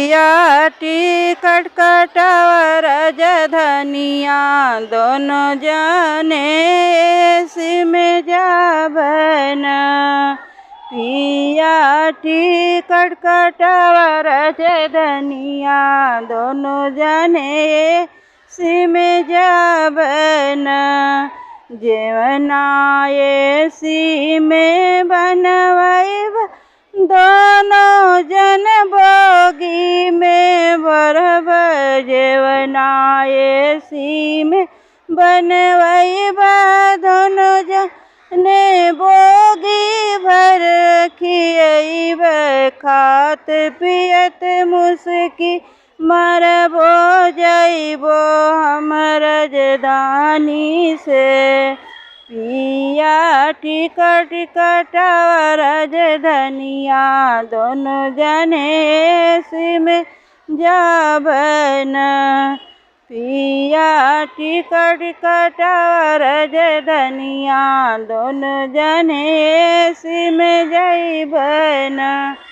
पिया टिकट कटावा राजधानिया दोनों जने एसी में जाबन। पिया टिकट कटावा राजधानिया दोनों जने एसी में जाबन। जेवना एसी में बनवाइब दोनों जन बोगी में बरबर। जेवना एसी में बनवाइब दोनों जने बोगी भर। खियब खात पियत मुस्की मरबो जइबो हम राजधानी से। पिया टिकट कटावा राजधानिया दोनों जने एसी में जाबन। पिया टिकट कटावा राजधानिया दोनों जने एसी में जाइबन।